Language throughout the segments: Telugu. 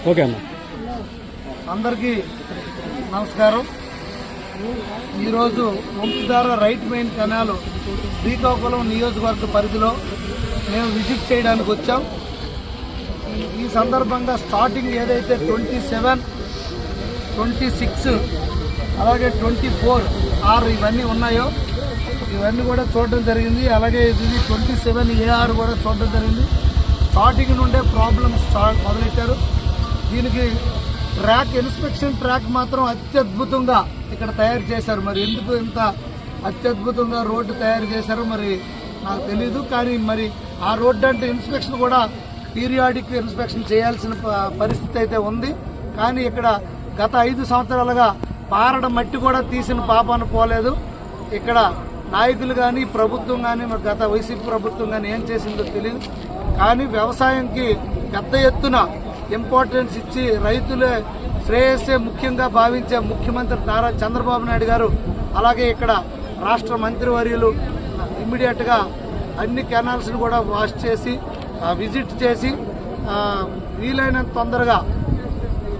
ఓకే అన్న. అందరికీ నమస్కారం. ఈరోజు Vamsadhara right main canal Srikakulam నియోజకవర్గ పరిధిలో మేము విజిట్ చేయడానికి వచ్చాం. ఈ సందర్భంగా స్టార్టింగ్ ఏదైతే 27, 26 అలాగే 24 ఇవన్నీ ఉన్నాయో ఇవన్నీ కూడా చూడడం జరిగింది. అలాగే ఇది 27 AR కూడా చూడడం జరిగింది. స్టార్టింగ్ నుండే ప్రాబ్లమ్స్ మొదలెట్టారు. దీనికి ఇన్స్పెక్షన్ ట్రాక్ మాత్రం అత్యద్భుతంగా ఇక్కడ తయారు చేశారు. మరి ఎందుకు ఇంత అత్యద్భుతంగా రోడ్డు తయారు చేశారో మరి నాకు తెలీదు. కానీ మరి ఆ రోడ్డు అంటే ఇన్స్పెక్షన్ కూడా పీరియాడిక్ ఇన్స్పెక్షన్ చేయాల్సిన పరిస్థితి అయితే ఉంది. కానీ ఇక్కడ గత 5 సంవత్సరాలుగా పారడ మట్టి కూడా తీసిన పాపాన పోలేదు. ఇక్కడ నాయకులు కానీ ప్రభుత్వం కానీ మరి గత వైసీపీ ప్రభుత్వం కానీ ఏం చేసిందో తెలియదు. కానీ వ్యవసాయంకి పెద్ద ఎత్తున ఇంపార్టెన్స్ ఇచ్చి రైతులే శ్రేయస్సే ముఖ్యంగా భావించే ముఖ్యమంత్రి నారా చంద్రబాబు నాయుడు గారు, అలాగే ఇక్కడ రాష్ట్ర మంత్రివర్యులు ఇమ్మీడియట్గా అన్ని కెనాల్స్ని కూడా వాష్ చేసి విజిట్ చేసి వీలైనంత తొందరగా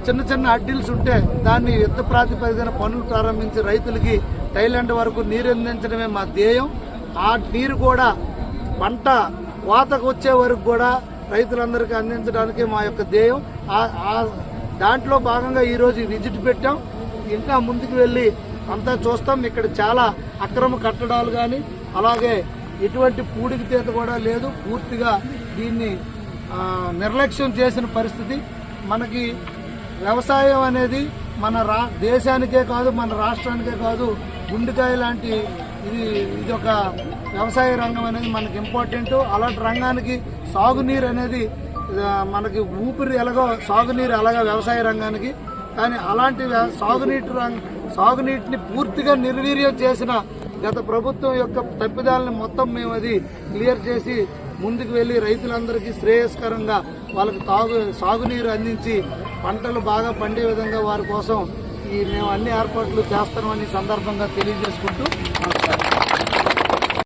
చిన్న చిన్న అడ్డిల్స్ ఉంటే దాన్ని యుద్ధ ప్రాతిపదికన పనులు ప్రారంభించి రైతులకి థైలాండ్ వరకు నీరు అందించడమే మా ధ్యేయం. ఆ నీరు కూడా పంట కోతకు వచ్చే వరకు కూడా రైతులందరికీ అందించడానికి మా యొక్క ధ్యేయం. దాంట్లో భాగంగా ఈరోజు విజిట్ పెట్టాం. ఇంకా ముందుకు వెళ్ళి అంతా చూస్తాం. ఇక్కడ చాలా అక్రమ కట్టడాలు కానీ అలాగే ఎటువంటి పూడికి తీత కూడా లేదు. పూర్తిగా దీన్ని నిర్లక్ష్యం చేసిన పరిస్థితి. మనకి వ్యవసాయం అనేది మన దేశానికే కాదు, మన రాష్ట్రానికే కాదు, గుండెకాయ లాంటి ఇది ఒక వ్యవసాయ రంగం అనేది మనకి ఇంపార్టెంట్. అలాంటి రంగానికి సాగునీరు అనేది మనకి ఊపిరి ఎలాగో సాగునీరు అలాగా వ్యవసాయ రంగానికి. కానీ అలాంటి సాగునీటిని పూర్తిగా నిర్వీర్యం చేసిన గత ప్రభుత్వం యొక్క తప్పిదాలను మొత్తం మేము అది క్లియర్ చేసి ముందుకు వెళ్ళి రైతులందరికీ శ్రేయస్కరంగా వాళ్ళకి సాగునీరు అందించి పంటలు బాగా పండే విధంగా వారి కోసం మేము అన్ని ఏర్పాట్లు చేస్తామని సందర్భంగా తెలియజేసుకుంటూ నమస్కారం.